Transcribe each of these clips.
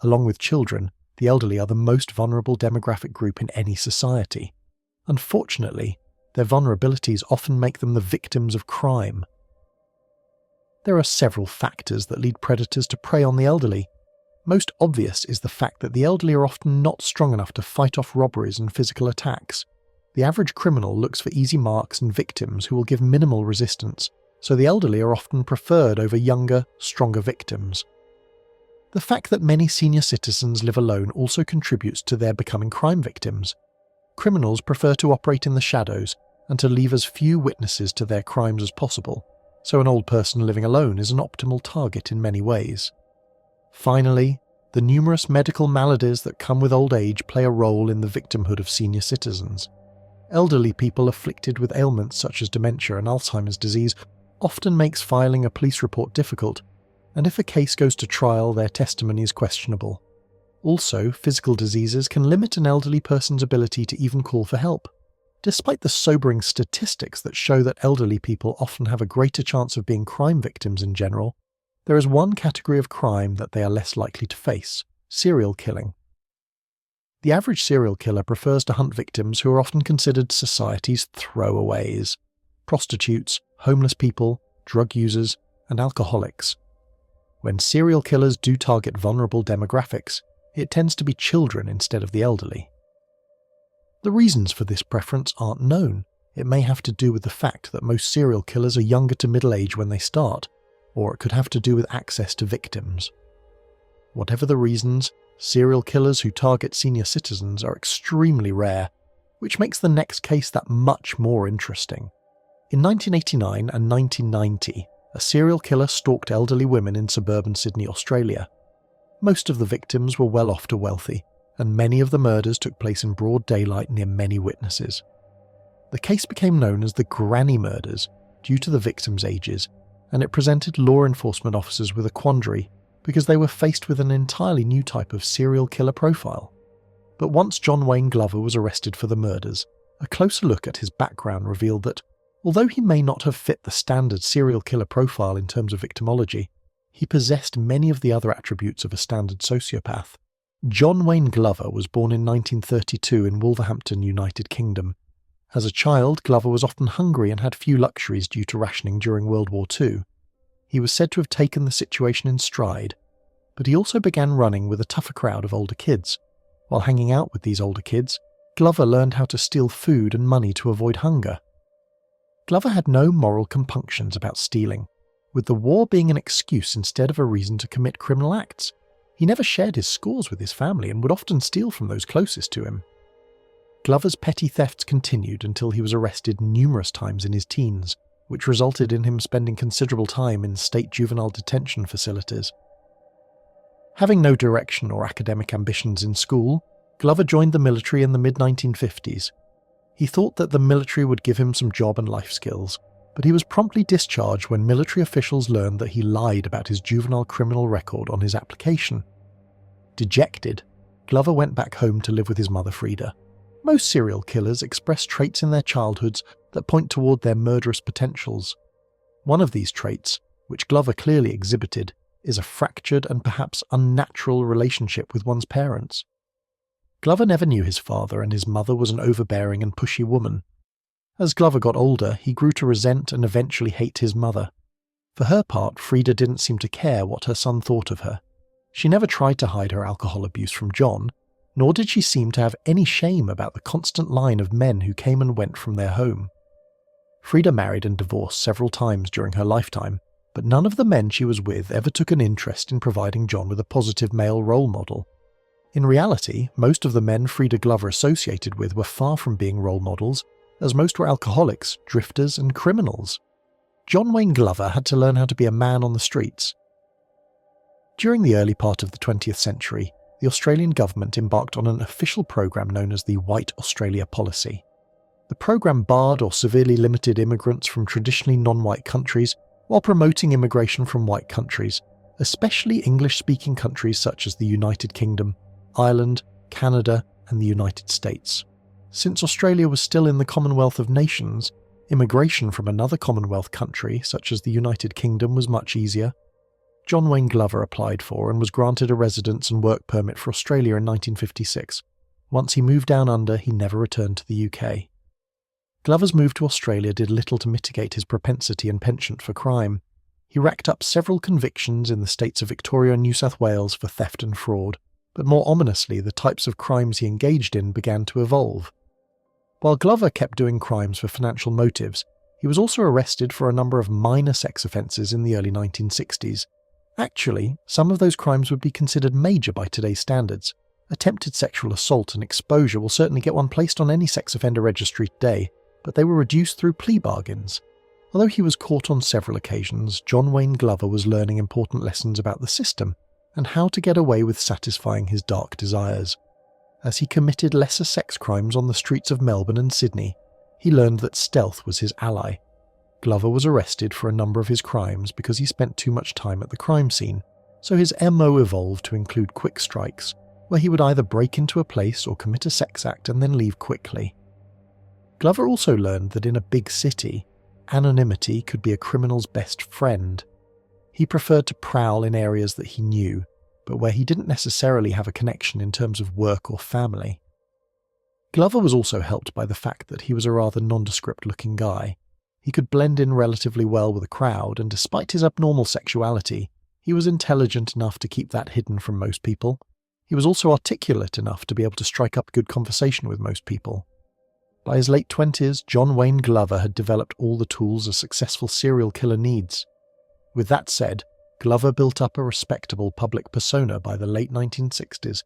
Along with children, the elderly are the most vulnerable demographic group in any society. Unfortunately, their vulnerabilities often make them the victims of crime. There are several factors that lead predators to prey on the elderly. Most obvious is the fact that the elderly are often not strong enough to fight off robberies and physical attacks. The average criminal looks for easy marks and victims who will give minimal resistance, so the elderly are often preferred over younger, stronger victims. The fact that many senior citizens live alone also contributes to their becoming crime victims. Criminals prefer to operate in the shadows and to leave as few witnesses to their crimes as possible, so an old person living alone is an optimal target in many ways. Finally, the numerous medical maladies that come with old age play a role in the victimhood of senior citizens. Elderly people afflicted with ailments such as dementia and Alzheimer's disease often makes filing a police report difficult, and if a case goes to trial, their testimony is questionable. Also, physical diseases can limit an elderly person's ability to even call for help. Despite the sobering statistics that show that elderly people often have a greater chance of being crime victims in general, there is one category of crime that they are less likely to face: serial killing. The average serial killer prefers to hunt victims who are often considered society's throwaways: prostitutes, homeless people, drug users, and alcoholics. When serial killers do target vulnerable demographics, it tends to be children instead of the elderly. The reasons for this preference aren't known. It may have to do with the fact that most serial killers are younger to middle age when they start, or it could have to do with access to victims. Whatever the reasons, serial killers who target senior citizens are extremely rare, which makes the next case that much more interesting. In 1989 and 1990, a serial killer stalked elderly women in suburban Sydney, Australia. Most of the victims were well off to wealthy, and many of the murders took place in broad daylight near many witnesses. The case became known as the Granny Murders due to the victims' ages, and it presented law enforcement officers with a quandary because they were faced with an entirely new type of serial killer profile. But once John Wayne Glover was arrested for the murders, a closer look at his background revealed that, although he may not have fit the standard serial killer profile in terms of victimology, he possessed many of the other attributes of a standard sociopath. John Wayne Glover was born in 1932 in Wolverhampton, United Kingdom. As a child, Glover was often hungry and had few luxuries due to rationing during World War II. He was said to have taken the situation in stride, but he also began running with a tougher crowd of older kids. While hanging out with these older kids, Glover learned how to steal food and money to avoid hunger. Glover had no moral compunctions about stealing, with the war being an excuse instead of a reason to commit criminal acts. He never shared his scores with his family and would often steal from those closest to him. Glover's petty thefts continued until he was arrested numerous times in his teens, which resulted in him spending considerable time in state juvenile detention facilities. Having no direction or academic ambitions in school, Glover joined the military in the mid-1950s. He thought that the military would give him some job and life skills, but he was promptly discharged when military officials learned that he lied about his juvenile criminal record on his application. Dejected, Glover went back home to live with his mother Frida. Most serial killers express traits in their childhoods that point toward their murderous potentials. One of these traits, which Glover clearly exhibited, is a fractured and perhaps unnatural relationship with one's parents. Glover never knew his father, and his mother was an overbearing and pushy woman. As Glover got older, he grew to resent and eventually hate his mother. For her part, Frida didn't seem to care what her son thought of her. She never tried to hide her alcohol abuse from John, nor did she seem to have any shame about the constant line of men who came and went from their home. Frida married and divorced several times during her lifetime, but none of the men she was with ever took an interest in providing John with a positive male role model. In reality, most of the men Frida Glover associated with were far from being role models, as most were alcoholics, drifters, and criminals. John Wayne Glover had to learn how to be a man on the streets. During the early part of the 20th century, the Australian government embarked on an official program known as the White Australia Policy. The program barred or severely limited immigrants from traditionally non-white countries while promoting immigration from white countries, especially English-speaking countries such as the United Kingdom, Ireland, Canada, and the United States. Since Australia was still in the Commonwealth of Nations, immigration from another Commonwealth country, such as the United Kingdom, was much easier. John Wayne Glover applied for and was granted a residence and work permit for Australia in 1956. Once he moved down under, he never returned to the UK. Glover's move to Australia did little to mitigate his propensity and penchant for crime. He racked up several convictions in the states of Victoria and New South Wales for theft and fraud, but more ominously, the types of crimes he engaged in began to evolve. While Glover kept doing crimes for financial motives, he was also arrested for a number of minor sex offences in the early 1960s. Actually, some of those crimes would be considered major by today's standards. Attempted sexual assault and exposure will certainly get one placed on any sex offender registry today, but they were reduced through plea bargains. Although he was caught on several occasions, John Wayne Glover was learning important lessons about the system and how to get away with satisfying his dark desires. As he committed lesser sex crimes on the streets of Melbourne and Sydney, he learned that stealth was his ally. Glover was arrested for a number of his crimes because he spent too much time at the crime scene, so his MO evolved to include quick strikes, where he would either break into a place or commit a sex act and then leave quickly. Glover also learned that in a big city, anonymity could be a criminal's best friend. He preferred to prowl in areas that he knew, but where he didn't necessarily have a connection in terms of work or family. Glover was also helped by the fact that he was a rather nondescript-looking guy. He could blend in relatively well with a crowd, and despite his abnormal sexuality, he was intelligent enough to keep that hidden from most people. He was also articulate enough to be able to strike up good conversation with most people. By his late 20s, John Wayne Glover had developed all the tools a successful serial killer needs. With that said, Glover built up a respectable public persona by the late 1960s.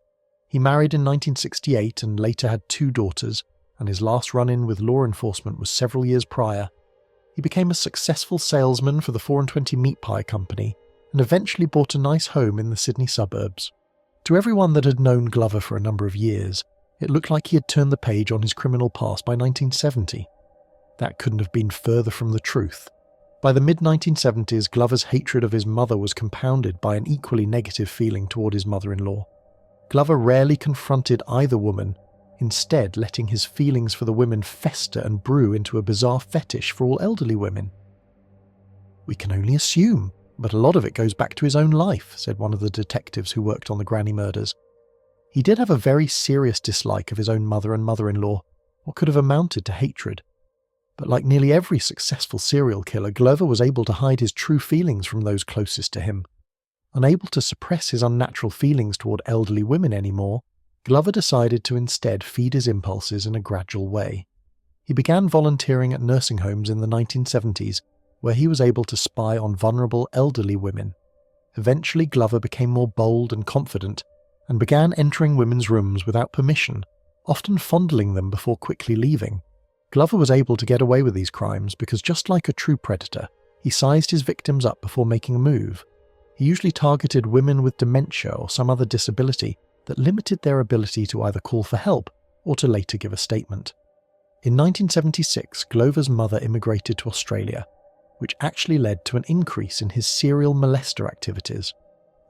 He married in 1968 and later had 2 daughters, and his last run-in with law enforcement was several years prior. He became a successful salesman for the 4 and 20 Meat Pie Company, and eventually bought a nice home in the Sydney suburbs. To everyone that had known Glover for a number of years, it looked like he had turned the page on his criminal past by 1970. That couldn't have been further from the truth. By the mid-1970s, Glover's hatred of his mother was compounded by an equally negative feeling toward his mother-in-law. Glover rarely confronted either woman, instead letting his feelings for the women fester and brew into a bizarre fetish for all elderly women. "We can only assume, but a lot of it goes back to his own life," said one of the detectives who worked on the Granny murders. He did have a very serious dislike of his own mother and mother-in-law, what could have amounted to hatred. But like nearly every successful serial killer, Glover was able to hide his true feelings from those closest to him. Unable to suppress his unnatural feelings toward elderly women anymore, Glover decided to instead feed his impulses in a gradual way. He began volunteering at nursing homes in the 1970s, where he was able to spy on vulnerable elderly women. Eventually, Glover became more bold and confident, and began entering women's rooms without permission, often fondling them before quickly leaving. Glover was able to get away with these crimes because, just like a true predator, he sized his victims up before making a move. He usually targeted women with dementia or some other disability that limited their ability to either call for help or to later give a statement. In 1976, Glover's mother immigrated to Australia, which actually led to an increase in his serial molester activities.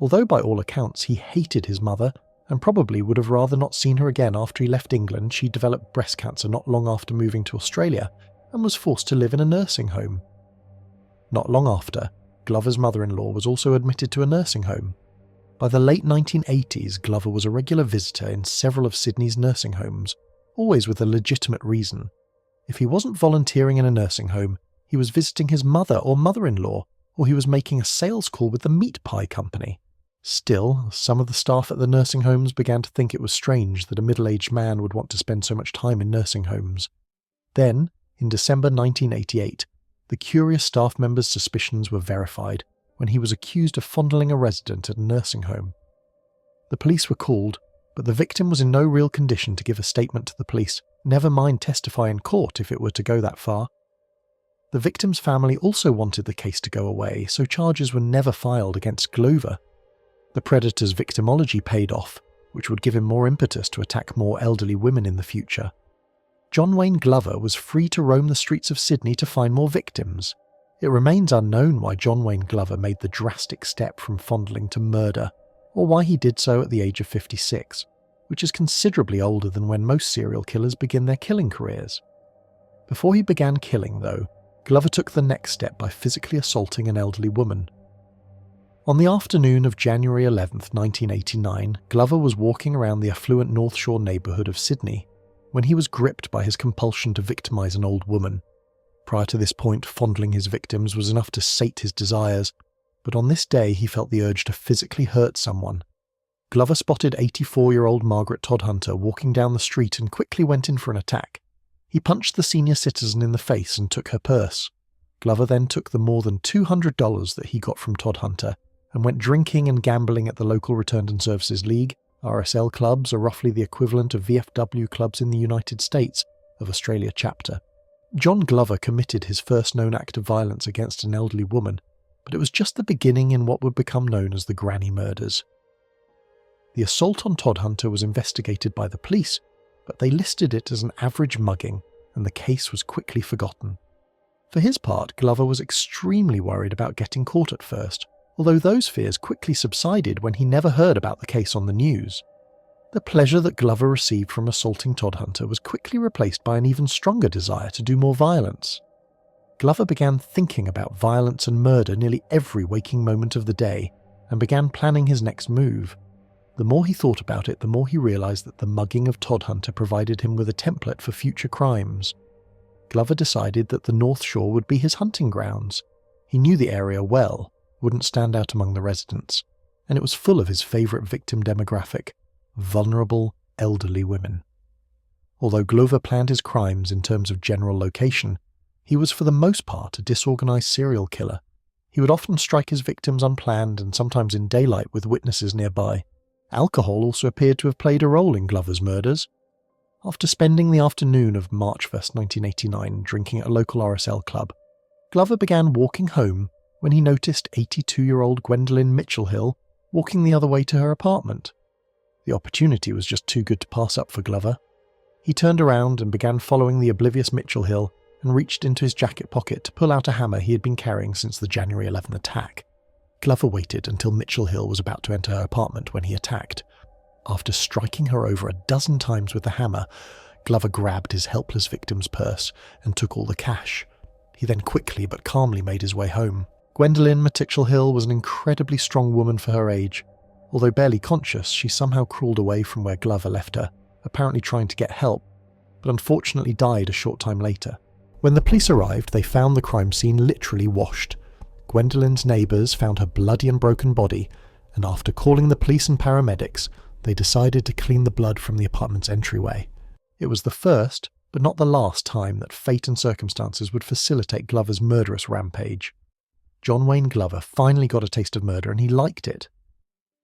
Although by all accounts he hated his mother and probably would have rather not seen her again after he left England, she developed breast cancer not long after moving to Australia and was forced to live in a nursing home. Not long after, Glover's mother-in-law was also admitted to a nursing home. By the late 1980s, Glover was a regular visitor in several of Sydney's nursing homes, always with a legitimate reason. If he wasn't volunteering in a nursing home, he was visiting his mother or mother-in-law, or he was making a sales call with the Meat Pie Company. Still, some of the staff at the nursing homes began to think it was strange that a middle-aged man would want to spend so much time in nursing homes. Then, in December 1988, the curious staff member's suspicions were verified when he was accused of fondling a resident at a nursing home. The police were called, but the victim was in no real condition to give a statement to the police, never mind testify in court if it were to go that far. The victim's family also wanted the case to go away, so charges were never filed against Glover. The predator's victimology paid off, which would give him more impetus to attack more elderly women in the future. John Wayne Glover was free to roam the streets of Sydney to find more victims. It remains unknown why John Wayne Glover made the drastic step from fondling to murder, or why he did so at the age of 56, which is considerably older than when most serial killers begin their killing careers. Before he began killing, though, Glover took the next step by physically assaulting an elderly woman. On the afternoon of January 11th, 1989, Glover was walking around the affluent North Shore neighbourhood of Sydney when he was gripped by his compulsion to victimise an old woman. Prior to this point, fondling his victims was enough to sate his desires, but on this day he felt the urge to physically hurt someone. Glover spotted 84-year-old Margaret Todhunter walking down the street and quickly went in for an attack. He punched the senior citizen in the face and took her purse. Glover then took the more than $200 that he got from Todhunter and went drinking and gambling at the local Returned and Services League. RSL clubs are roughly the equivalent of VFW clubs in the United States of Australia chapter. John Glover committed his first known act of violence against an elderly woman, but it was just the beginning in what would become known as the Granny Murders. The assault on Todhunter was investigated by the police, but they listed it as an average mugging, and the case was quickly forgotten. For his part, Glover was extremely worried about getting caught at first, although those fears quickly subsided when he never heard about the case on the news. The pleasure that Glover received from assaulting Todhunter was quickly replaced by an even stronger desire to do more violence. Glover began thinking about violence and murder nearly every waking moment of the day, and began planning his next move. The more he thought about it, the more he realised that the mugging of Todhunter provided him with a template for future crimes. Glover decided that the North Shore would be his hunting grounds. He knew the area well, wouldn't stand out among the residents, and it was full of his favourite victim demographic, vulnerable, elderly women. Although Glover planned his crimes in terms of general location, he was for the most part a disorganised serial killer. He would often strike his victims unplanned and sometimes in daylight with witnesses nearby. Alcohol also appeared to have played a role in Glover's murders. After spending the afternoon of March 1st, 1989, drinking at a local RSL club, Glover began walking home when he noticed 82-year-old Gwendolyn Mitchell-Hill walking the other way to her apartment. The opportunity was just too good to pass up for Glover. He turned around and began following the oblivious Mitchell-Hill and reached into his jacket pocket to pull out a hammer he had been carrying since the January 11th attack. Glover waited until Mitchell-Hill was about to enter her apartment when he attacked. After striking her over a dozen times with the hammer, Glover grabbed his helpless victim's purse and took all the cash. He then quickly but calmly made his way home. Gwendolyn Mitchell-Hill was an incredibly strong woman for her age. Although barely conscious, she somehow crawled away from where Glover left her, apparently trying to get help, but unfortunately died a short time later. When the police arrived, they found the crime scene literally washed. Gwendolyn's neighbours found her bloody and broken body, and after calling the police and paramedics, they decided to clean the blood from the apartment's entryway. It was the first, but not the last time that fate and circumstances would facilitate Glover's murderous rampage. John Wayne Glover finally got a taste of murder, and he liked it.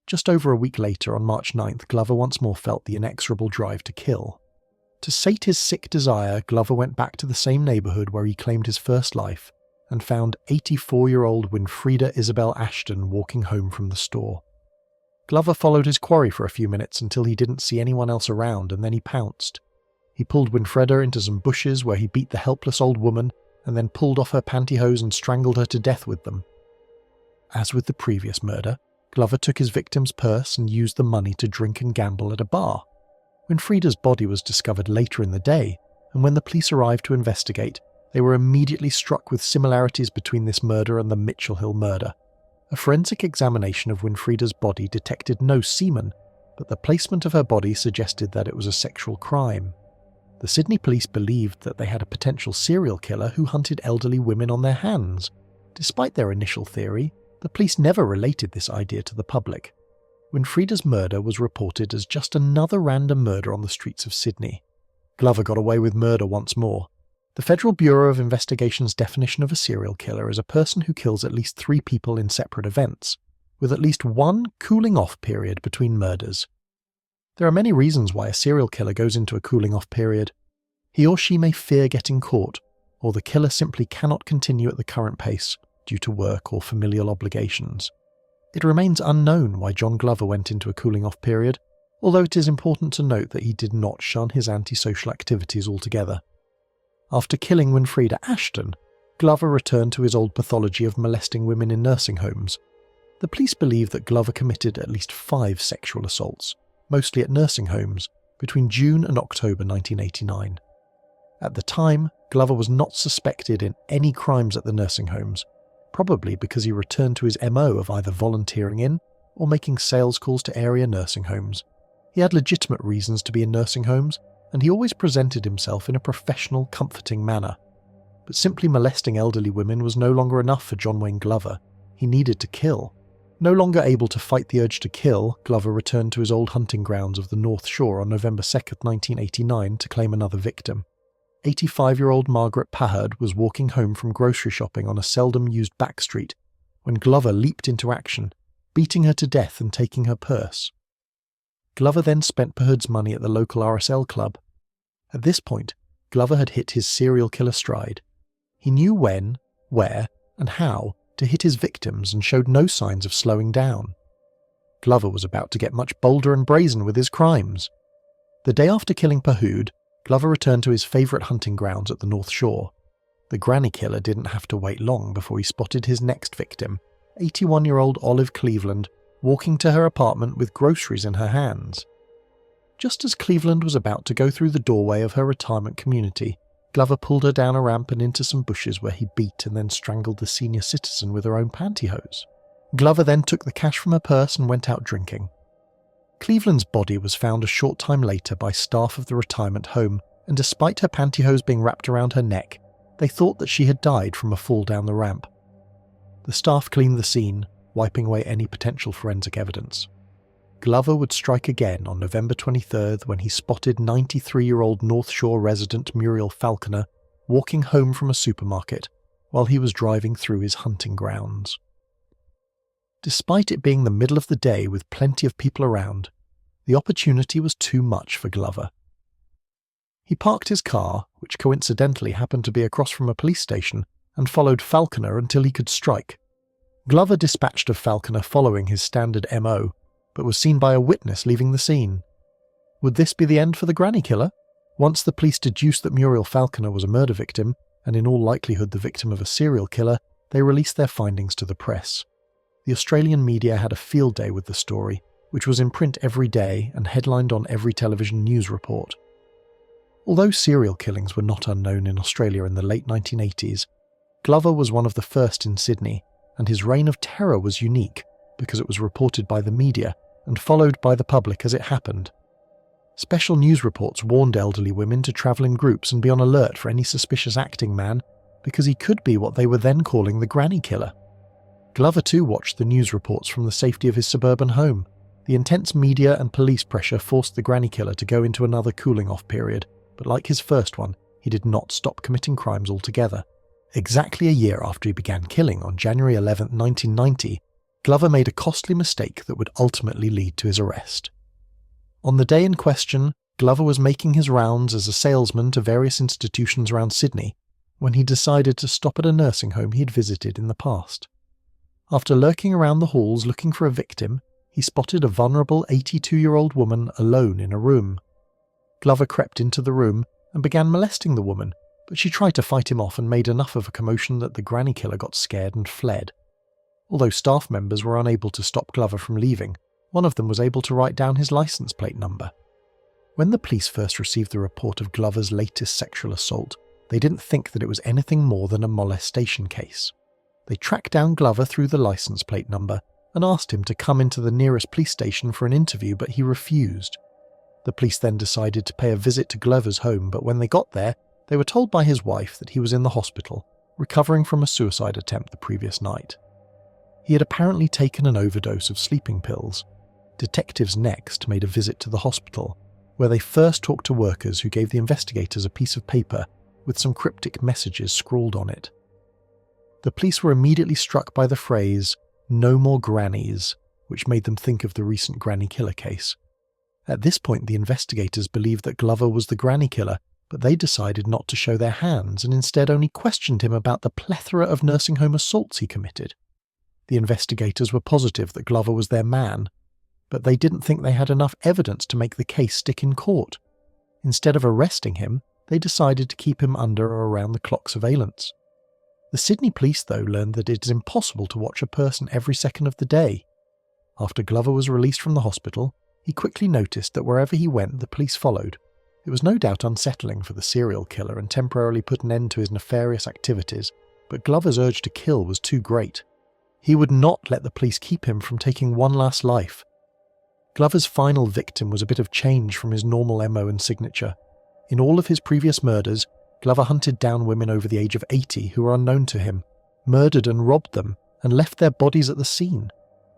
Just over a week later, on March 9th, Glover once more felt the inexorable drive to kill. To sate his sick desire, Glover went back to the same neighbourhood where he claimed his first life, and found 84-year-old Winfreda Isabel Ashton walking home from the store. Glover followed his quarry for a few minutes until he didn't see anyone else around, and then he pounced. He pulled Winfreda into some bushes where he beat the helpless old woman and then pulled off her pantyhose and strangled her to death with them. As with the previous murder, Glover took his victim's purse and used the money to drink and gamble at a bar. Winfreda's body was discovered later in the day, and when the police arrived to investigate, they were immediately struck with similarities between this murder and the Mitchell-Hill murder. A forensic examination of Winfreda's body detected no semen, but the placement of her body suggested that it was a sexual crime. The Sydney police believed that they had a potential serial killer who hunted elderly women on their hands. Despite their initial theory, the police never related this idea to the public. Winfreda's murder was reported as just another random murder on the streets of Sydney. Glover got away with murder once more. The Federal Bureau of Investigation's definition of a serial killer is a person who kills at least 3 people in separate events, with at least one cooling-off period between murders. There are many reasons why a serial killer goes into a cooling-off period. He or she may fear getting caught, or the killer simply cannot continue at the current pace due to work or familial obligations. It remains unknown why John Glover went into a cooling-off period, although it is important to note that he did not shun his antisocial activities altogether. After killing Winfreda Ashton, Glover returned to his old pathology of molesting women in nursing homes. The police believe that Glover committed at least 5 sexual assaults, mostly at nursing homes, between June and October 1989. At the time, Glover was not suspected in any crimes at the nursing homes, probably because he returned to his MO of either volunteering in or making sales calls to area nursing homes. He had legitimate reasons to be in nursing homes, and he always presented himself in a professional, comforting manner. But simply molesting elderly women was no longer enough for John Wayne Glover. He needed to kill. No longer able to fight the urge to kill, Glover returned to his old hunting grounds of the North Shore on November 2nd, 1989 to claim another victim. 85-year-old Margaret Pahard was walking home from grocery shopping on a seldom-used back street when Glover leaped into action, beating her to death and taking her purse. Glover then spent Pahard's money at the local RSL club. At this point, Glover had hit his serial killer stride. He knew when, where, and how to hit his victims and showed no signs of slowing down. Glover was about to get much bolder and brazen with his crimes. The day after killing Pahard, Glover returned to his favourite hunting grounds at the North Shore. The granny killer didn't have to wait long before he spotted his next victim, 81-year-old Olive Cleveland, walking to her apartment with groceries in her hands. Just as Cleveland was about to go through the doorway of her retirement community, Glover pulled her down a ramp and into some bushes where he beat and then strangled the senior citizen with her own pantyhose. Glover then took the cash from her purse and went out drinking. Cleveland's body was found a short time later by staff of the retirement home, and despite her pantyhose being wrapped around her neck, they thought that she had died from a fall down the ramp. The staff cleaned the scene, wiping away any potential forensic evidence. Glover would strike again on November 23rd when he spotted 93-year-old North Shore resident Muriel Falconer walking home from a supermarket while he was driving through his hunting grounds. Despite it being the middle of the day with plenty of people around, the opportunity was too much for Glover. He parked his car, which coincidentally happened to be across from a police station, and followed Falconer until he could strike. Glover dispatched of Falconer following his standard MO, but was seen by a witness leaving the scene. Would this be the end for the granny killer? Once the police deduced that Muriel Falconer was a murder victim, and in all likelihood the victim of a serial killer, they released their findings to the press. The Australian media had a field day with the story, which was in print every day and headlined on every television news report. Although serial killings were not unknown in Australia in the late 1980s, Glover was one of the first in Sydney, and his reign of terror was unique because it was reported by the media and followed by the public as it happened. Special news reports warned elderly women to travel in groups and be on alert for any suspicious acting man, because he could be what they were then calling the granny killer. Glover too watched the news reports from the safety of his suburban home. The intense media and police pressure forced the granny killer to go into another cooling-off period, but like his first one, he did not stop committing crimes altogether. Exactly a year after he began killing on January 11, 1990, Glover made a costly mistake that would ultimately lead to his arrest. On the day in question, Glover was making his rounds as a salesman to various institutions around Sydney when he decided to stop at a nursing home he had visited in the past. After lurking around the halls looking for a victim, he spotted a vulnerable 82-year-old woman alone in a room. Glover crept into the room and began molesting the woman, but she tried to fight him off and made enough of a commotion that the granny killer got scared and fled. Although staff members were unable to stop Glover from leaving, one of them was able to write down his license plate number. When the police first received the report of Glover's latest sexual assault, they didn't think that it was anything more than a molestation case. They tracked down Glover through the license plate number and asked him to come into the nearest police station for an interview, but he refused. The police then decided to pay a visit to Glover's home, but when they got there, they were told by his wife that he was in the hospital, recovering from a suicide attempt the previous night. He had apparently taken an overdose of sleeping pills. Detectives next made a visit to the hospital, where they first talked to workers who gave the investigators a piece of paper with some cryptic messages scrawled on it. The police were immediately struck by the phrase, "No more grannies," which made them think of the recent granny killer case. At this point, the investigators believed that Glover was the granny killer, but they decided not to show their hands and instead only questioned him about the plethora of nursing home assaults he committed. The investigators were positive that Glover was their man, but they didn't think they had enough evidence to make the case stick in court. Instead of arresting him, they decided to keep him under or around-the-clock surveillance. The Sydney police, though, learned that it is impossible to watch a person every second of the day. After Glover was released from the hospital, he quickly noticed that wherever he went, the police followed. It was no doubt unsettling for the serial killer and temporarily put an end to his nefarious activities, but Glover's urge to kill was too great. He would not let the police keep him from taking one last life. Glover's final victim was a bit of change from his normal MO and signature. In all of his previous murders, Glover hunted down women over the age of 80 who were unknown to him, murdered and robbed them, and left their bodies at the scene.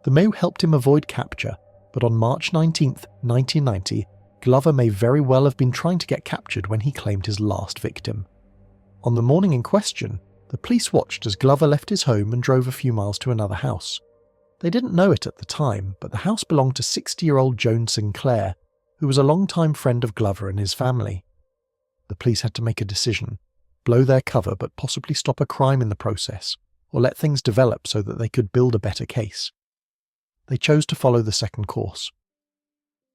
The move helped him avoid capture, but on March 19, 1990, Glover may very well have been trying to get captured when he claimed his last victim. On the morning in question, the police watched as Glover left his home and drove a few miles to another house. They didn't know it at the time, but the house belonged to 60-year-old Joan Sinclair, who was a longtime friend of Glover and his family. The police had to make a decision: blow their cover but possibly stop a crime in the process, or let things develop so that they could build a better case. They chose to follow the second course.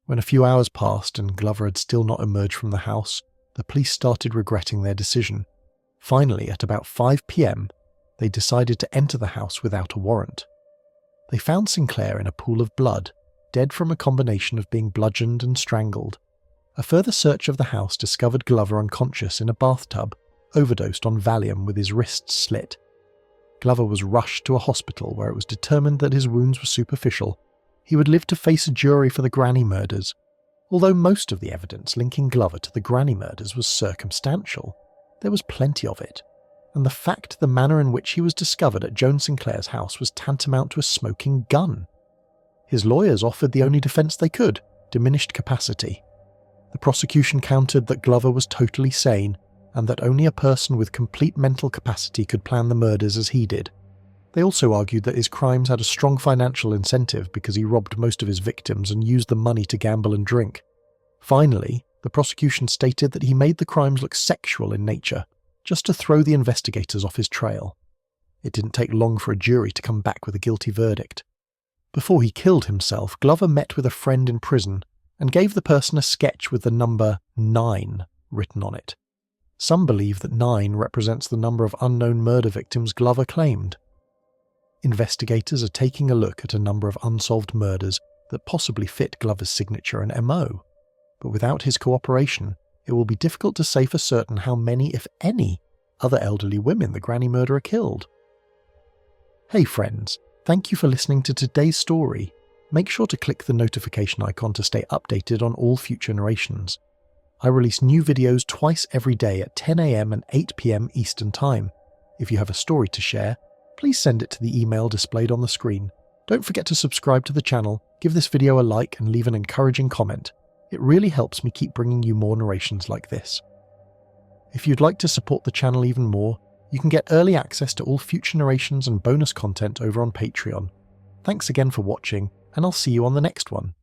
When a few hours passed and Glover had still not emerged from the house, the police started regretting their decision. Finally, at about 5 p.m, they decided to enter the house without a warrant. They found Sinclair in a pool of blood, dead from a combination of being bludgeoned and strangled. A further search of the house discovered Glover unconscious in a bathtub, overdosed on Valium with his wrists slit. Glover was rushed to a hospital where it was determined that his wounds were superficial. He would live to face a jury for the Granny murders. Although most of the evidence linking Glover to the Granny murders was circumstantial, there was plenty of it, and the fact the manner in which he was discovered at Joan Sinclair's house was tantamount to a smoking gun. His lawyers offered the only defence they could: diminished capacity. The prosecution countered that Glover was totally sane, and that only a person with complete mental capacity could plan the murders as he did. They also argued that his crimes had a strong financial incentive because he robbed most of his victims and used the money to gamble and drink. Finally, the prosecution stated that he made the crimes look sexual in nature, just to throw the investigators off his trail. It didn't take long for a jury to come back with a guilty verdict. Before he killed himself, Glover met with a friend in prison and gave the person a sketch with the number 9 written on it. Some believe that 9 represents the number of unknown murder victims Glover claimed. Investigators are taking a look at a number of unsolved murders that possibly fit Glover's signature and MO, but without his cooperation, it will be difficult to say for certain how many, if any, other elderly women the Granny murderer killed. Hey friends, thank you for listening to today's story. Make sure to click the notification icon to stay updated on all future narrations. I release new videos twice every day at 10 a.m. and 8 p.m. Eastern Time. If you have a story to share, please send it to the email displayed on the screen. Don't forget to subscribe to the channel, give this video a like and leave an encouraging comment. It really helps me keep bringing you more narrations like this. If you'd like to support the channel even more, you can get early access to all future narrations and bonus content over on Patreon. Thanks again for watching, and I'll see you on the next one.